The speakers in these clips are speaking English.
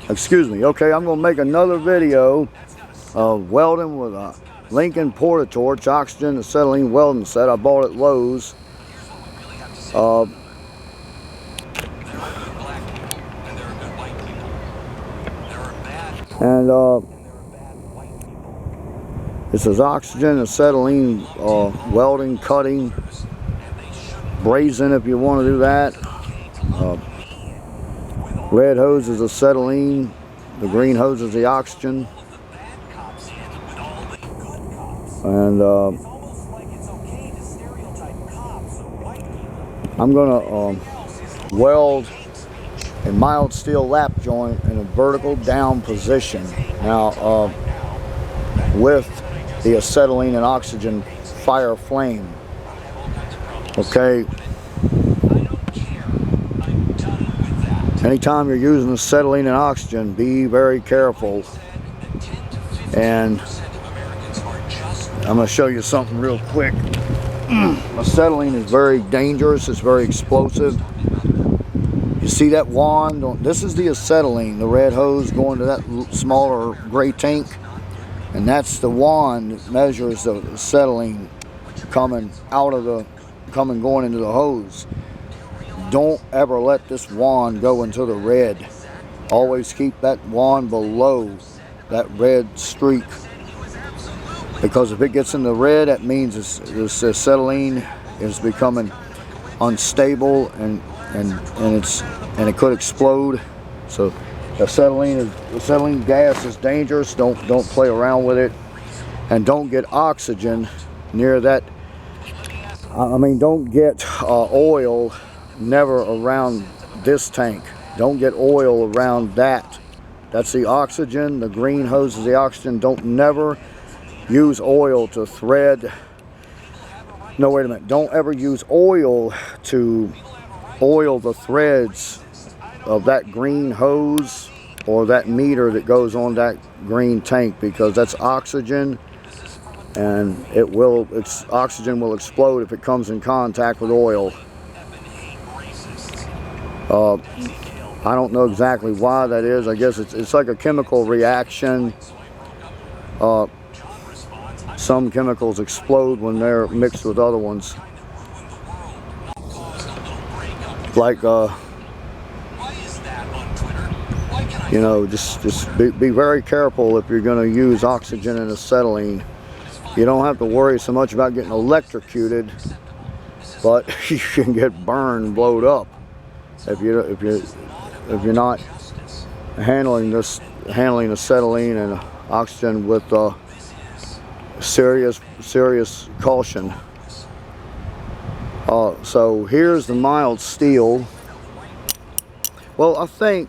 Excuse me. Okay, I'm gonna make another video of welding with a Lincoln Portatorch oxygen acetylene welding set. I bought at Lowe's. This is oxygen acetylene welding, cutting, brazing if you want to do that. Red hose is acetylene, the green hose is the oxygen. And I'm gonna weld a mild steel lap joint in a vertical down position. Now with the acetylene and oxygen fire flame. Okay. Anytime you're using acetylene and oxygen, be very careful. And I'm going to show you something real quick. Acetylene is very dangerous. It's very explosive. You see that wand? This is the acetylene, the red hose going to that smaller gray tank. And that's the wand that measures the acetylene going into the hose. Don't ever let this wand go into the red. Always keep that wand below that red streak. Because if it gets in the red, that means this acetylene is becoming unstable and it could explode. So acetylene gas is dangerous. Don't play around with it, and don't get oxygen near that. I mean, don't get oil never around this tank. Don't get oil around that. That's the oxygen. The green hose is the oxygen. Don't never use oil to thread. No, wait a minute. Don't ever use oil to oil the threads of that green hose or that meter that goes on that green tank, because that's oxygen, and oxygen will explode if it comes in contact with oil. I don't know exactly why that is. I guess it's like a chemical reaction. Some chemicals explode when they're mixed with other ones. Like you know, just be very careful if you're going to use oxygen and acetylene. You don't have to worry so much about getting electrocuted, but you can get burned, blowed up if you're not handling acetylene and oxygen with serious caution. So here's the mild steel. Well, I think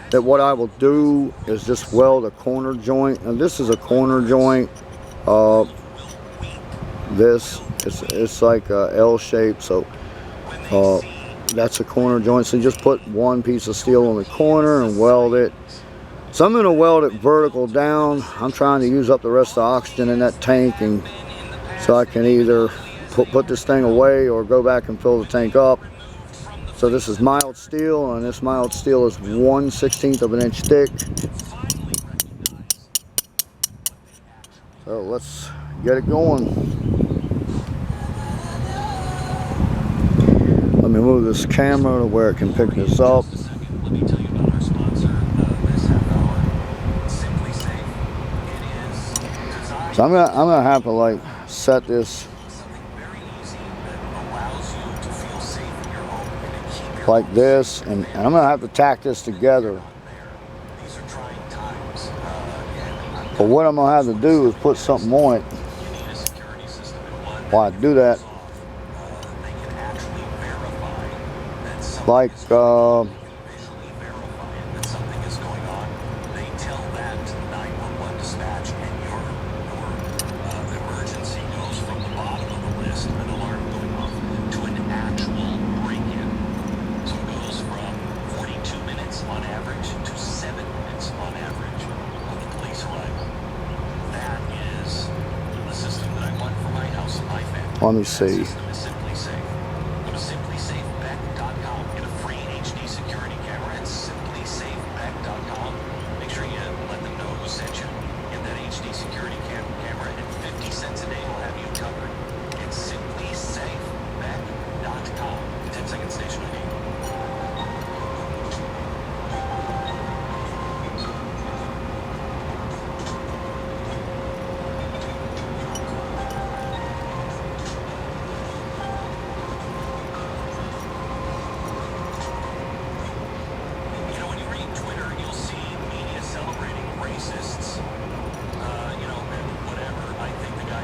that what I will do is just weld a corner joint, and this is a corner joint. It's like a L shape, so that's a corner joint. So just put one piece of steel on the corner and weld it. So I'm going to weld it vertical down. I'm trying to use up the rest of the oxygen in that tank, and so I can either put this thing away or go back and fill the tank up. So this is mild steel, and this mild steel is 1/16 of an inch thick. So let's get it going. Let me move this camera to where it can pick this up. So I'm gonna have to like set this like this, and I'm gonna have to tack this together. But what I'm gonna have to do is put something on it. While I do that, like let me see.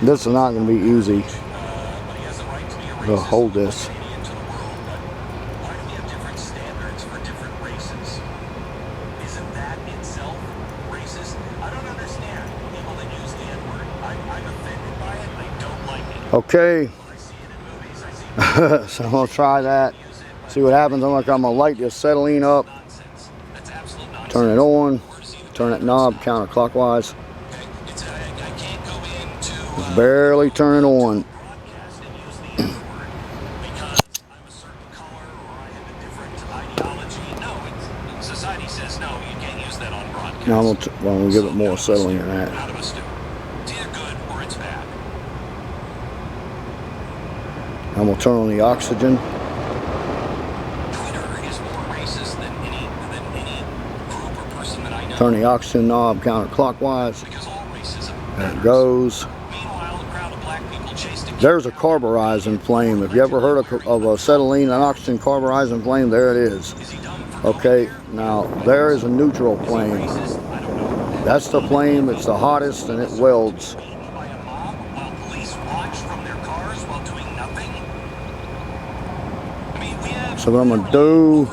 This is not going to be easy to hold this. Okay, so I'm going to try that, see what happens. I'm going to light the acetylene up, turn it on, turn that knob counterclockwise. Just barely turn it on. Now I'm going to give it more acetylene than that. I'm going to turn on the oxygen. Turn the oxygen knob counterclockwise. There it goes. There's a carburizing flame. If you ever heard of acetylene and oxygen carburizing flame, there it is. Okay, now there is a neutral flame. That's the flame that's the hottest and it welds. So what I'm going to do,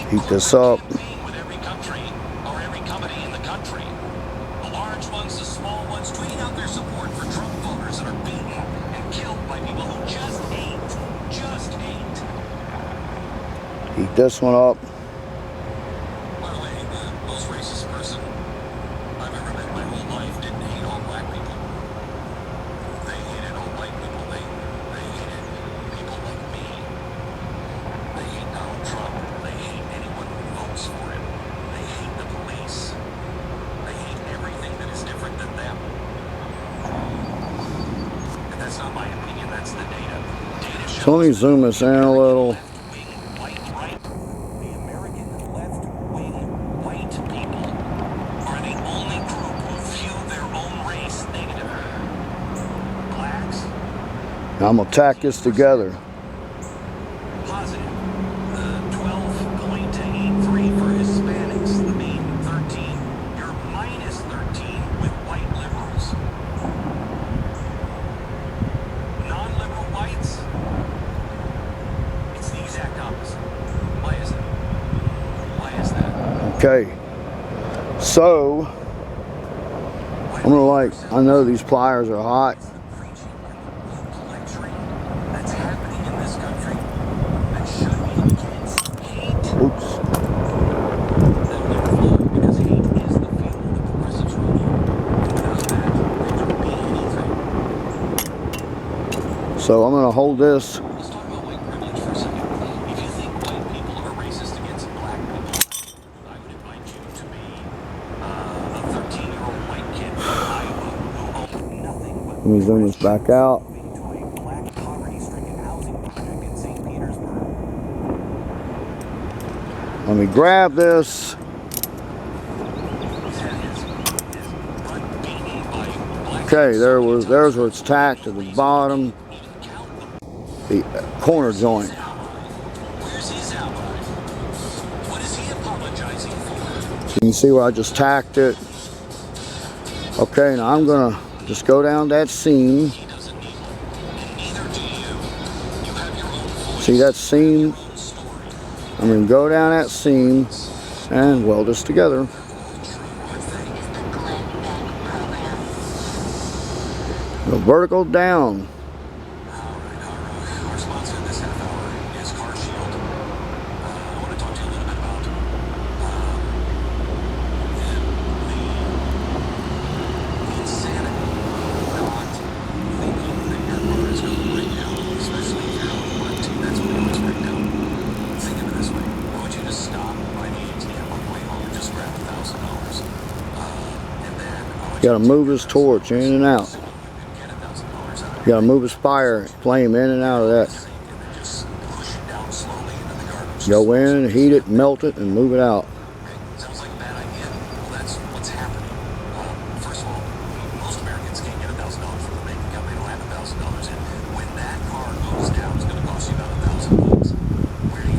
heat this up. Heat this one up. So let me zoom this in a little. Now I'm going to tack this together. Positive. 12.83 for Hispanics. The mean 13. You're minus 13 with white liberals. Non-liberal whites, it's the exact opposite. Why is it? Why is that? Okay. So, I'm going to I know these pliers are hot. Oops. So I'm going to hold this. Let's talk about white privilege for a second. If you think white people are racist against black people, I would invite you to be a 13-year-old white kid from Iowa who owned nothing but Let me zoom this back out. to a black poverty-stricken housing project in St. Petersburg. Let me grab this. Okay, there's where it's tacked to the bottom, the corner joint. Where's his ally? What is he apologizing for? So you can see where I just tacked it. Okay, now I'm gonna just go down that seam. He doesn't need one, and neither do you. You have your own voice. See that seam? Your own story. I'm gonna go down that seam and weld this together. Go vertical down. Our sponsor this half hour is Car Shield. I want to talk to you a little bit about the insanity of not thinking that your car is going to break down, especially if you're on the one team. That's when it always break down. Think of it this way. Why would you just stop by the ATM on the way home and just grab $1,000? And then You gotta move this torch in and out. You gotta move his fire flame in and out of that. Go in, heat it, melt it, and move it out. Sounds like a bad idea. Well, that's what's happening. First of all, most Americans can't get $1,000 from the bank account. They don't have $1,000 in. When that car goes down, it's going to cost you about $1,000. Where do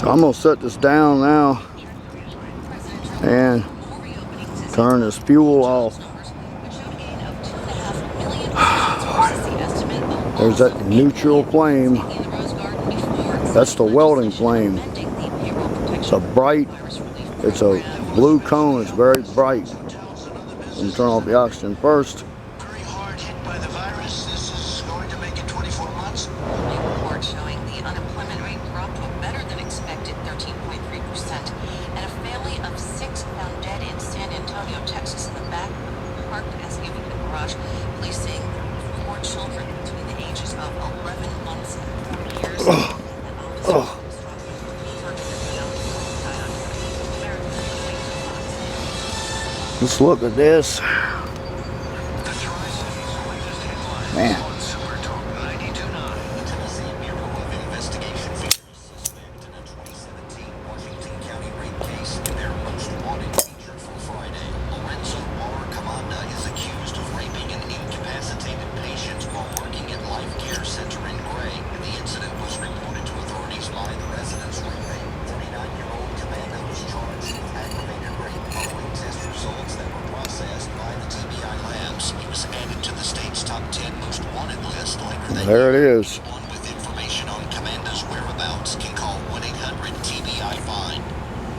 So I'm gonna set this down now and turn this fuel off. There's that neutral flame. That's the welding flame. It's a bright, it's a blue cone, it's very bright. Let me turn off the oxygen first. Very hard hit by the virus. This is going to make it 24 months. A report showing the unemployment rate dropped to a better than expected 13.3%. And a family of 6 found dead in San Antonio, Texas, in the back parked SUV in the garage, placing 4 children between the ages of 11 months and 4 years. Let's look at this. Man. There it is. One with information on Comanda's whereabouts can call 1-800-TBI-FIND.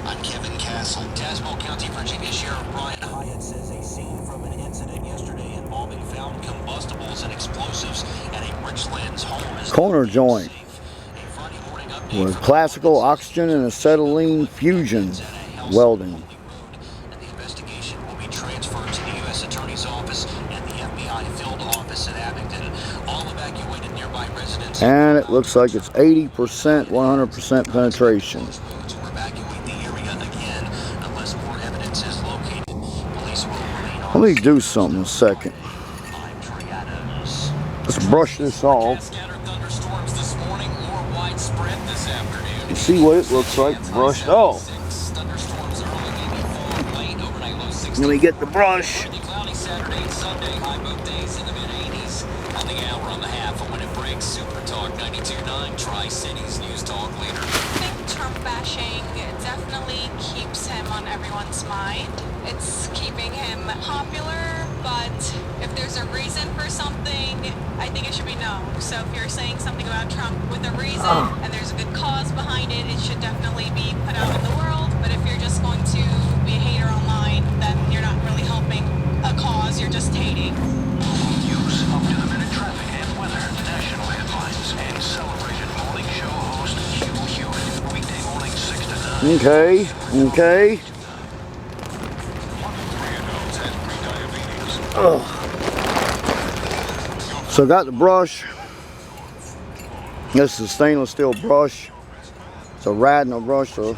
I'm Kevin Castle. Tazewell County, Virginia Sheriff Brian Hyatt says a scene from an incident yesterday involving found combustibles and explosives at a Richlands home is Corner joint with classical oxygen and acetylene fusion welding. And the investigation will be transferred to the U.S. Attorney's Office and the FBI field office in Abingdon. All evacuated nearby residents. And it looks like it's 80%, 100% penetration. To evacuate the area again unless more evidence is located. Police will remain on. Let me do something a second. Let's brush this off. Scattered thunderstorms this morning or widespread this afternoon. You see what it looks like brushed off. Thunderstorms early, maybe fall late, overnight low 60. Let me get the brush. Cloudy Saturday and Sunday, high both days in the mid-80s. On the hour, on the half, and when it breaks, Super Talk 92.9 Tri-Cities News Talk leader. I think Trump bashing definitely keeps him on everyone's mind. It's keeping him popular, but if there's a reason for something, I think it should be known. So if you're saying something about Trump with a reason and there's a good cause behind it, it should definitely be put out in the world. But if you're just going to be a hater online, then you're not really helping a cause, you're just hating. News, up-to-the-minute traffic and weather, national headlines, and Celebration Morning Show host Hugh Hewitt. Weekday morning 6 to 9. Okay, okay. So I got the brush. This is a stainless steel brush. It's a Radnor brush. So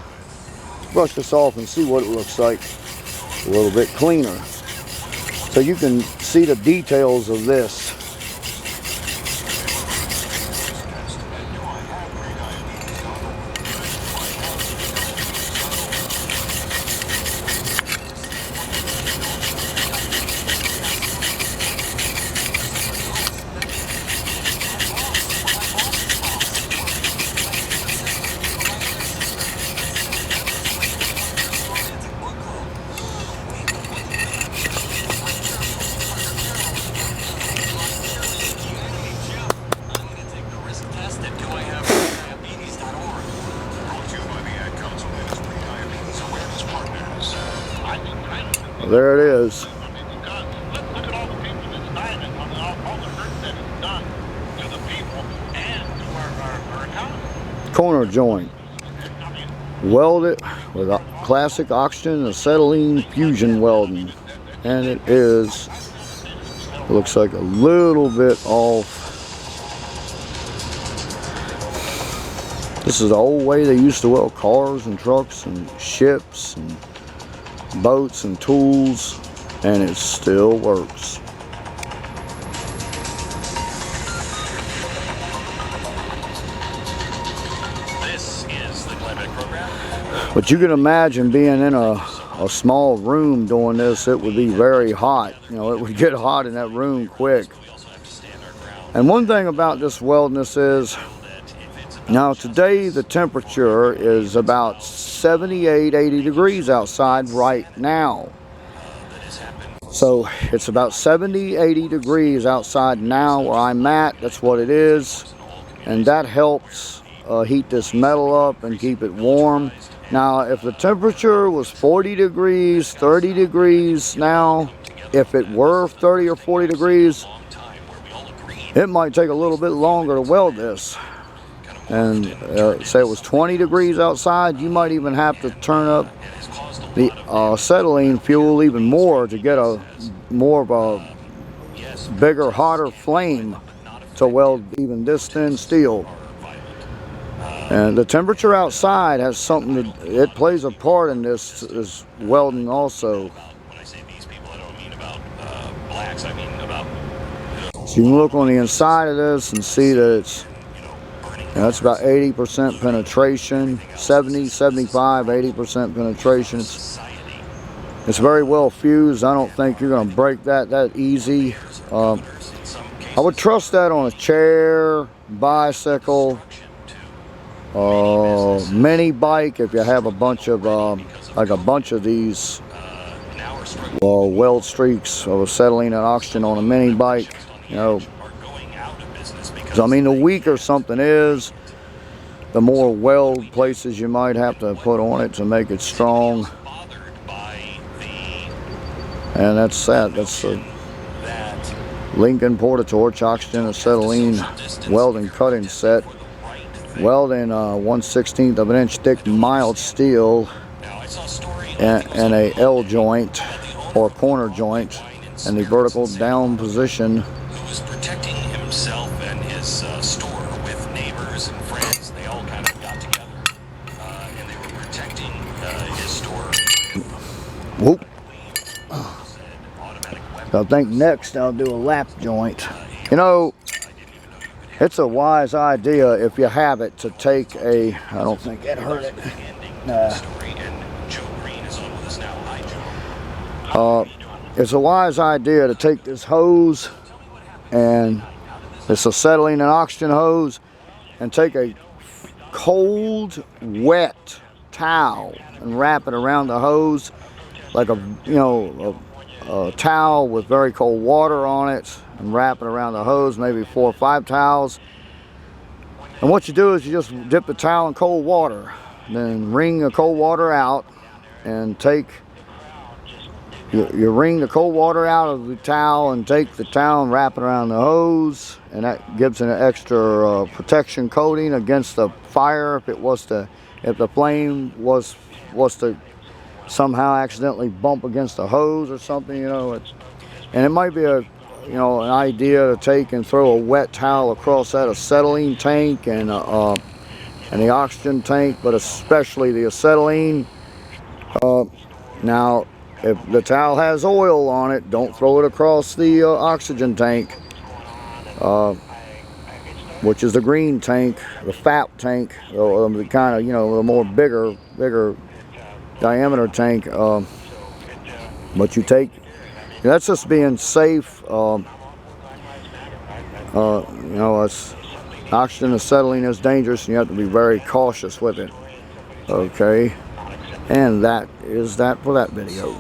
brush this off and see what it looks like. A little bit cleaner. So you can see the details of this. There it is. Look at all the people that's dying and all the hurt that it's done to the people and to our economy. Corner joint. Welded with classic oxygen and acetylene fusion welding. And it is, looks like a little bit off. This is the old way they used to weld cars and trucks and ships and boats and tools, and it still works. This is the Climatic Program. But you can imagine being in a small room doing this, it would be very hot. You know, it would get hot in that room quick. And one thing about this welding is Now today the temperature is about 78, 80 degrees outside right now. So it's about 70, 80 degrees outside now where I'm at. That's what it is. And that helps heat this metal up and keep it warm. Now if the temperature was 40 degrees, 30 degrees now, if it were 30 or 40 degrees, it might take a little bit longer to weld this. And say it was 20 degrees outside, you might even have to turn up the acetylene fuel even more to get a more of a bigger, hotter flame to weld even this thin steel. And the temperature outside has something to, it plays a part in this welding also. When I say these people, I don't mean about blacks, I mean about... So you can look on the inside of this and see that it's, that's about 80% penetration, 70, 75, 80% penetration. It's very well fused. I don't think you're going to break that easy. I would trust that on a chair, bicycle, mini bike. If you have a bunch of like a bunch of these weld streaks of acetylene and oxygen on a mini bike, you know. I mean, the weaker something is, the more weld places you might have to put on it to make it strong. And that's that. That's the Lincoln Portatorch Oxygen Acetylene welding cutting set. Welding 1/16 of an inch thick mild steel and a L joint or corner joint and the vertical down position. Who was protecting himself and his store with neighbors and friends. They all kind of got together and they were protecting his store. Whoop. So I think next I'll do a lap joint. You know, it's a wise idea if you have it to take a, I don't think it hurt it. It's a wise idea to take this hose and this acetylene and oxygen hose and take a cold, wet towel and wrap it around the hose like a, you know, a towel with very cold water on it, and wrap it around the hose, maybe 4 or 5 towels. And what you do is you just dip the towel in cold water, then wring the cold water out and take, you wring the cold water out of the towel and take the towel and wrap it around the hose, and that gives it an extra protection coating against the fire if it was to, if the flame was to somehow accidentally bump against the hose or something, you know. And it might be a, you know, an idea to take and throw a wet towel across that acetylene tank and the oxygen tank, but especially the acetylene. Now, if the towel has oil on it, don't throw it across the oxygen tank, which is the green tank, the fat tank, or the kind of, you know, the more bigger diameter tank. But you take, that's just being safe. You know, it's oxygen acetylene is dangerous, and you have to be very cautious with it. Okay, and that is that for that video.